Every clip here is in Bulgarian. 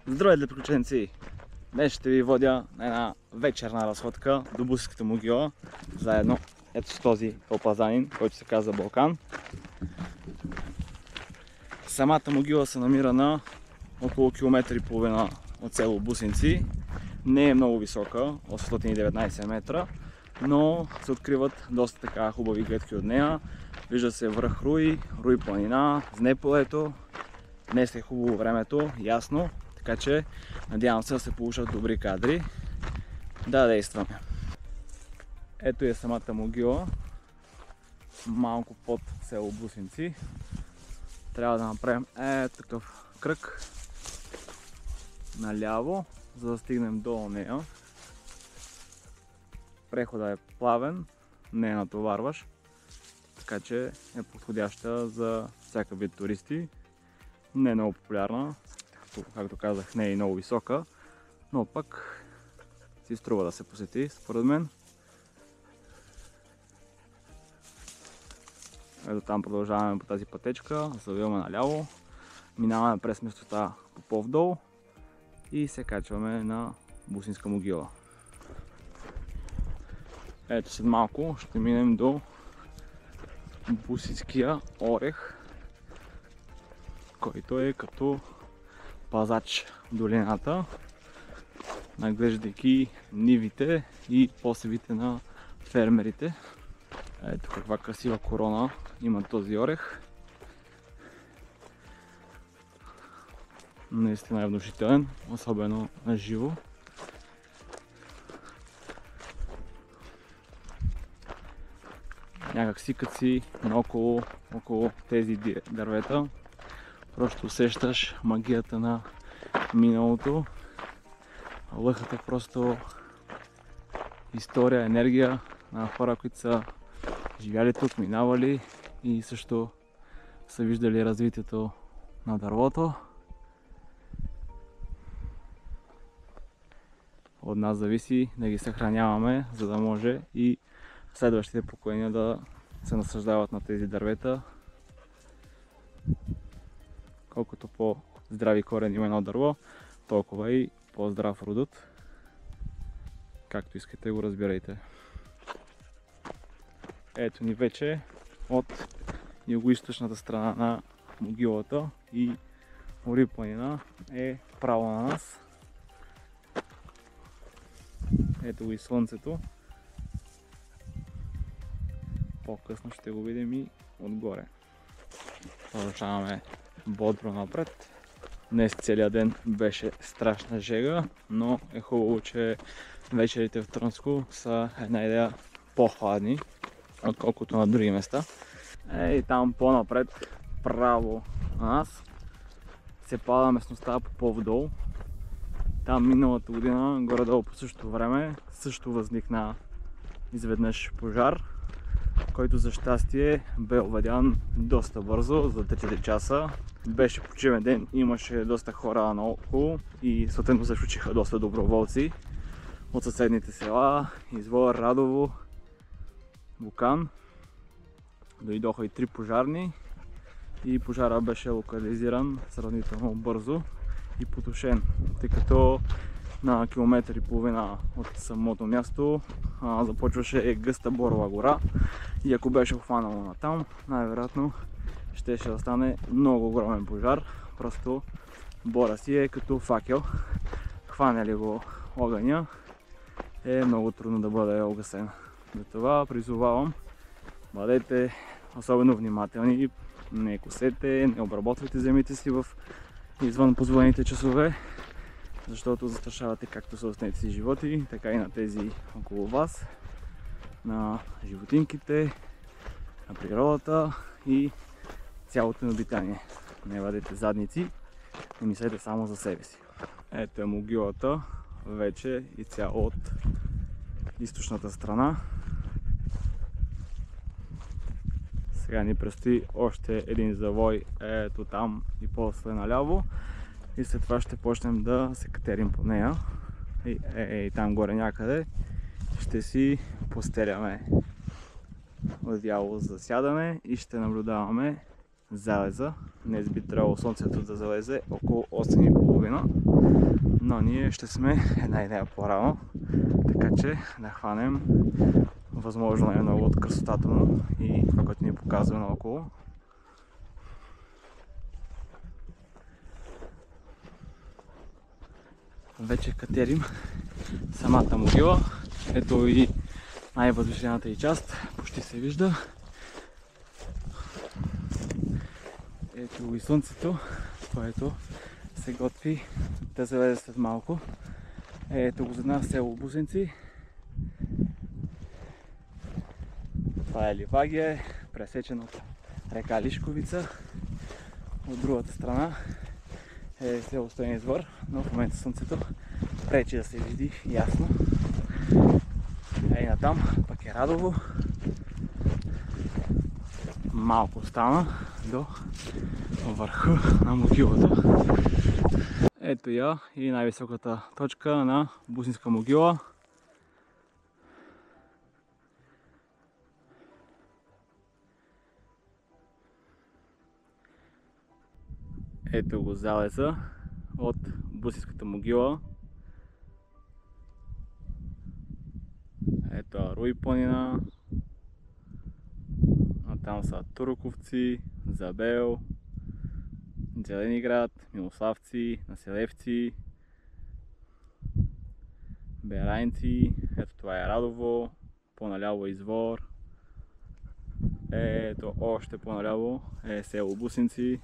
Здравейте, приключенци! Днес ще ви водя на една вечерна разходка до Бусинската могила, заедно ето с този кълпазанин, който се казва Балкан. Самата могила се намира на около километър и половина от село Бусинци. Не е много висока, 819 метра, но се откриват доста така хубави гледки от нея. Вижда се връх Руи, Руи планина, Знеполето. Днес е хубаво времето, ясно. Така че надявам се да се получат добри кадри. Да действаме. Ето е самата могила. Малко под село Бусинци. Трябва да направим такъв кръг наляво, за да стигнем до нея. Преходът е плавен, не е натоварващ, така че е подходяща за всяка вид туристи. Не е много популярна, както казах, не е и много висока, но пък си струва да се посети, според мен. Ето там продължаваме по тази пътечка, завиваме наляво, минаваме през местота Поповдол и се качваме на Бусинска могила. Ето след малко ще минем до Бусинския орех, който е като пазач в долината, наглеждайки нивите и посевите на фермерите. Ето каква красива корона има този орех. Наистина е внушителен, особено на живо. Някак си като си около тези дървета, просто усещаш магията на миналото. Лъхата просто история, енергия на хора, които са живяли тук, минавали и също са виждали развитието на дървото. От нас зависи да ги съхраняваме, за да може и следващите поколения да се насаждават на тези дървета. Колкото по-здрави корени има едно дърво, толкова и по-здрав родът. Както искате го разбирайте. Ето ни вече от югоизточната страна на могилата и Руи планина е право на нас. Ето го и слънцето. По-късно ще го видим и отгоре. Продължаваме бодро напред. Днес целият ден беше страшна жега, но е хубаво, че вечерите в Трънско са една идея по-хладни, отколкото на други места. И там по-напред, право на нас, се пада местността Поповдол. Там миналата година, горе-долу по същото време, също възникна изведнъж пожар, който за щастие бе овладян доста бързо, за 3 часа. Беше почивен ден, имаше доста хора наоколо и съответно се включиха доста доброволци от съседните села, Извор, Радово, Вукан. Дойдоха и 3 пожарни и пожара беше локализиран сравнително бързо и потушен, тъй като на километър и половина от самото място започваше гъста борова гора и ако беше хванало на там, най-вероятно щеше да стане много огромен пожар. Просто бора си е като факел. Хване ли го огъня, е много трудно да бъде огасен. Затова призовавам, бъдете особено внимателни, не косете, не обработвайте земите си в извън позволените часове, защото застрашавате както собствените си животи, така и на тези около вас, на животинките, на природата и цялото обитание. Не бъдете задници, не мислете само за себе си. Ето е могилата вече и цяло от източната страна. Сега ни предстои още един завой, ето там и после наляво. И след това ще почнем да се катерим по нея. И там горе някъде ще си постеляме одеяло за сядане и ще наблюдаваме залеза. Днес би трябвало слънцето да залезе около 8:30, но ние ще сме една идея по-рано, така че да хванем възможно най-много от красотата му и това, което ни показва наоколо. Вече катерим самата могила. Ето и най-възвишената и част, почти се вижда. Ето и слънцето, което се готви да залезе след малко. Ето го за нас село Бусенци. Това е Ливагия, пресечена от река Лишковица. От другата страна е село Стойен извор, но в момента слънцето пречи да се види ясно. Ей натам пък е Радово. Малко остана до върха на могилата. Ето я и най-високата точка на Бусинска могила. Ето го залеза от Бусинската могила. Ето Руи планина. А там са Туроковци, Забел, Зелени-град, Милославци, Населевци, Берайнци. Ето това е Радово, по-наляво е Извор. Ето още по-наляво е село Бусинци.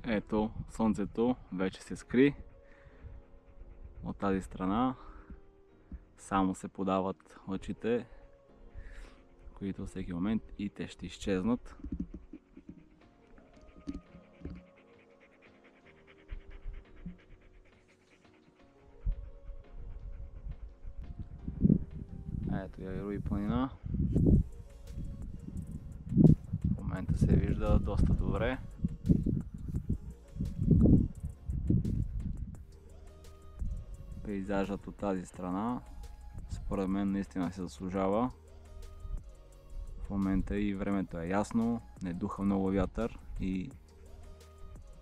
Ето слънцето вече се скри от тази страна. Само се подават лъчите, които всеки момент и те ще изчезнат. Ето я и Руи планина. В момента се вижда доста добре. Пейзажът от тази страна според мен наистина се заслужава. В момента и времето е ясно, не духа много вятър и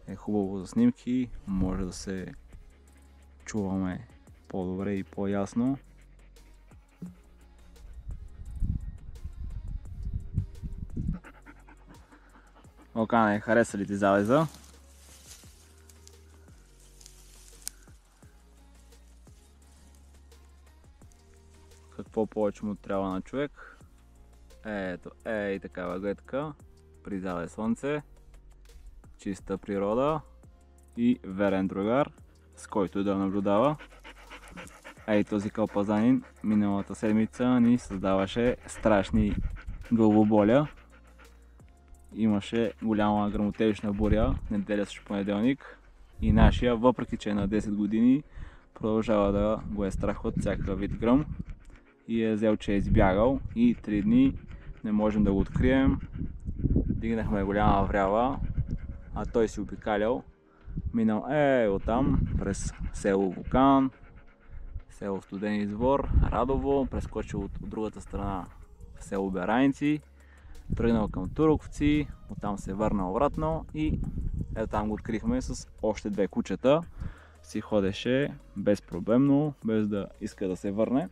е хубаво за снимки, може да се чуваме по-добре и по-ясно. Окане, хареса ли ти залеза? Какво повече му трябва на човек? Ето, и такава гледка, при залез слънце, чиста природа и верен другар, с който да наблюдава. Ей, този кълпазанин миналата седмица ни създаваше страшни главоболя. Имаше голяма гръмотевична буря, неделя срещу понеделник, и нашия, въпреки че е на 10 години, продължава да го е страх от всякакъв вид гръм и е взел, че е избягал, и 3 дни не можем да го открием. Дигнахме голяма врява, а той си обикалял. Минал оттам през село Вулкан, село Студен извор, Радово, прескочил от другата страна в село Берайнци, тръгнал към Туроковци, оттам се върнал обратно и ето там го открихме с още 2 кучета. Си ходеше безпроблемно, без да иска да се върне.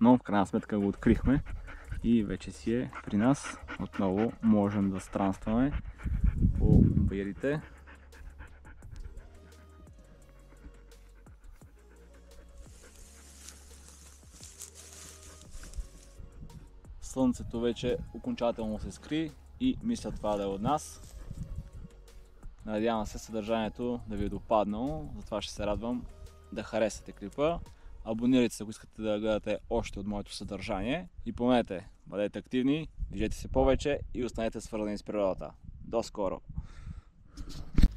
Но в крайна сметка го открихме и вече си е при нас. Отново можем да странстваме по баирите. Слънцето вече окончателно се скри и мисля това да е от нас. Надявам се съдържанието да ви е допаднало, затова ще се радвам да харесате клипа. абонирайте се, ако искате да гледате още от моето съдържание. И помнете, бъдете активни, движете се повече и останете свързани с природата. До скоро!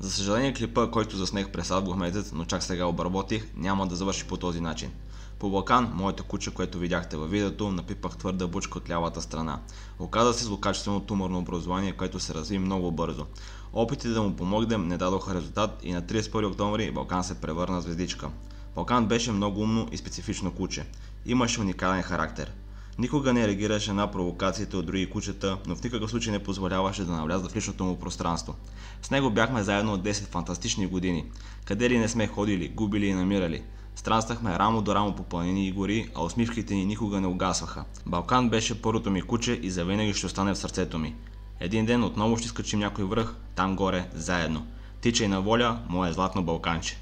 За съжаление, клипа, който заснех през август месец, но чак сега обработих, няма да завърши по този начин. По Балкан, моето куче, което видяхте във видеото, напипах твърда бучка от лявата страна. Оказа се злокачествено туморно образование, което се разви много бързо. Опитите да му помогнем не дадоха резултат и на 31 октомври Балкан се превърна в звездичка. Балкан беше много умно и специфично куче. Имаше уникален характер. Никога не реагираше на провокациите от други кучета, но в никакъв случай не позволяваше да навляза в личното му пространство. С него бяхме заедно от 10 фантастични години. Къде ли не сме ходили, губили и намирали. Странствахме рамо до рамо по планини и гори, а усмивките ни никога не угасваха. Балкан беше първото ми куче и завинаги ще остане в сърцето ми. Един ден отново ще скачим някой връх, там горе, заедно. Тичай на воля, мое златно Балканче.